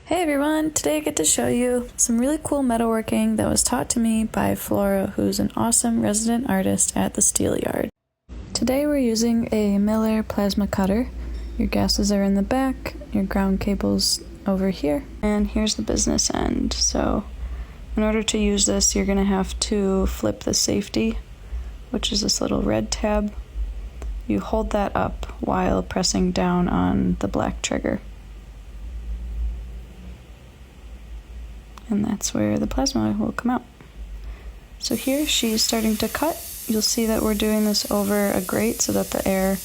Hey everyone, today I get to show you some really cool metalworking that was taught to me by Flora, who's an awesome resident artist at the Steel Yard. Today we're using a Miller plasma cutter. Your gases are in the back, your ground cable's over here, and here's the business end. So in order to use this, you're going to have to flip the safety, which is this little red tab. You hold that up while pressing down on the black trigger. And that's where the plasma will come out. So here she's starting to cut. You'll see that we're doing this over a grate so that the air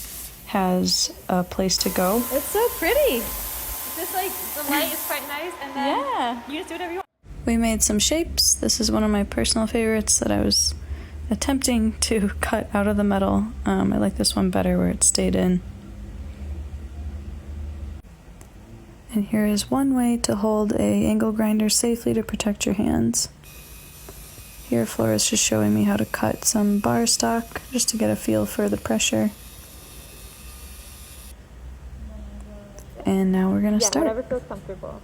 has a place to go. It's so pretty. Just like the light is quite nice, and then you just do whatever you want. We made some shapes. This is one of my personal favorites that I was attempting to cut out of the metal. I like this one better where it stayed in. And here is one way to hold a angle grinder safely to protect your hands. Here Flora's just showing me how to cut some bar stock just to get a feel for the pressure. And now we're gonna start. Whatever feels comfortable.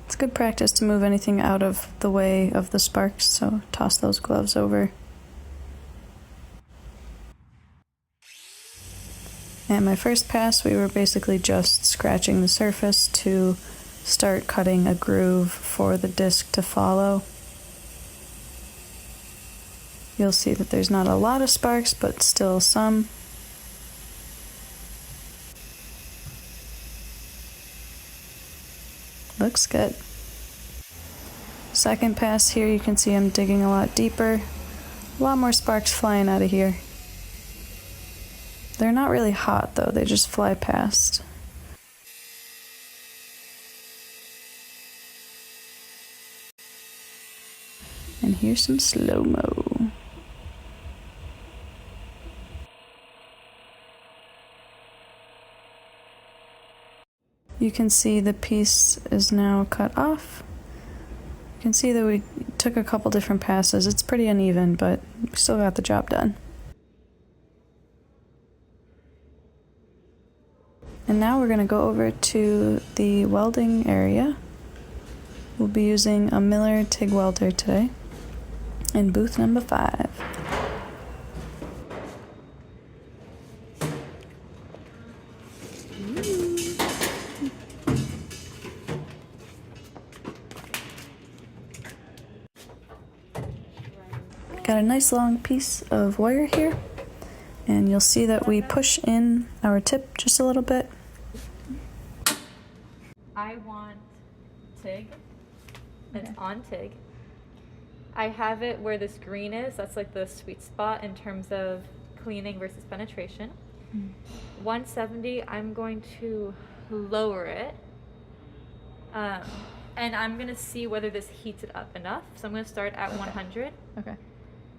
It's good practice to move anything out of the way of the sparks, so toss those gloves over. At my first pass, we were basically just scratching the surface to start cutting a groove for the disc to follow. You'll see that there's not a lot of sparks, but still some. Looks good. Second pass here, you can see I'm digging a lot deeper. A lot more sparks flying out of here. They're not really hot though, they just fly past. And here's some slow-mo. You can see the piece is now cut off. You can see that we took a couple different passes. It's pretty uneven, but we still got the job done. And now we're going to go over to the welding area. We'll be using a Miller TIG welder today in booth number 5. Got a nice long piece of wire here, and you'll see that we push in our tip just a little bit. I want TIG, and it's on TIG. I have it where this green is. That's like the sweet spot in terms of cleaning versus penetration. 170, I'm going to lower it. And I'm going to see whether this heats it up enough. So I'm going to start at 100. Okay.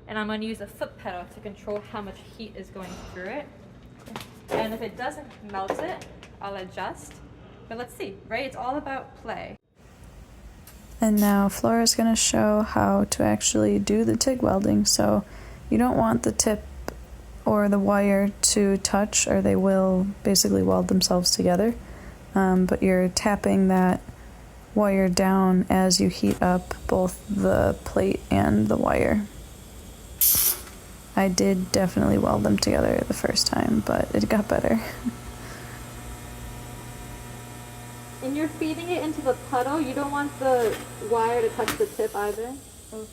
And I'm going to use a foot pedal to control how much heat is going through it. And if it doesn't melt it, I'll adjust. But let's see, right? It's all about play. And now Flora's going to show how to actually do the TIG welding. So you don't want the tip or the wire to touch, or they will basically weld themselves together. But you're tapping that wire down as you heat up both the plate and the wire. I did definitely weld them together the first time, but it got better. And you're feeding it into the puddle. You don't want the wire to touch the tip either. Oh.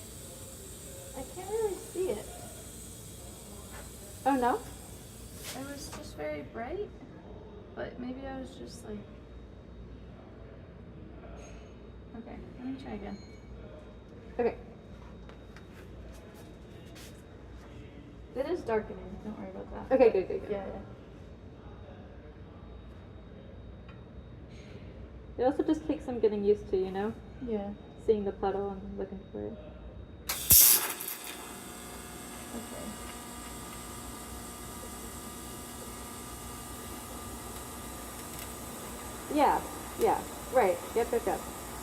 I can't really see it. Oh no? It was just very bright, but maybe I was just like... Okay, let me try again. Okay. It is darkening. Don't worry about that. Okay, good. Yeah. It also just takes some getting used to, you know? Yeah. Seeing the puddle and looking for it. Okay. Yeah. Right. Yep.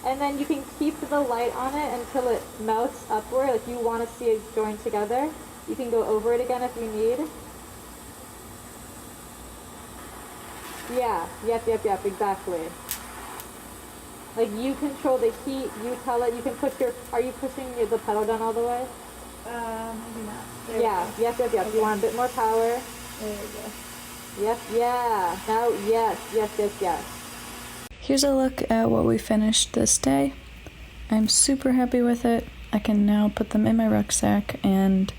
And then you can keep the light on it until it melts upward. Like you want to see it join together. You can go over it again if you need. Yeah. Yep. Exactly. Like, you control the heat, you tell it, you can push your, are you pushing the pedal down all the way? Maybe not. Yeah, yep. Okay. You want a bit more power. There we go. Yep, yeah. Now, yes. Here's a look at what we finished this day. I'm super happy with it. I can now put them in my rucksack and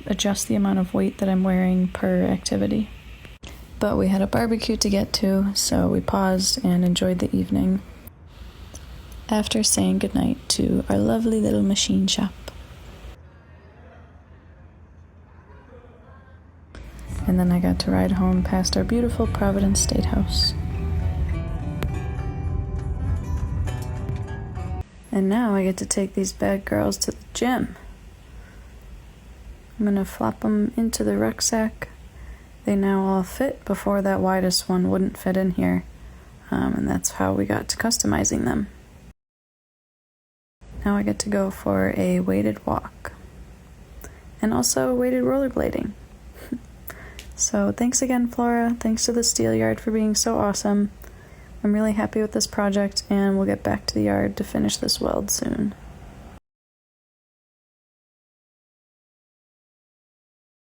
adjust the amount of weight that I'm wearing per activity. But we had a barbecue to get to, so we paused and enjoyed the evening after saying goodnight to our lovely little machine shop. And then I got to ride home past our beautiful Providence State House. And now I get to take these bad girls to the gym. I'm gonna flop them into the rucksack. They now all fit. Before, that widest one wouldn't fit in here. And that's how we got to customizing them. Now I get to go for a weighted walk. And also weighted rollerblading. So thanks again, Flora. Thanks to the Steel Yard for being so awesome. I'm really happy with this project, and we'll get back to the yard to finish this weld soon.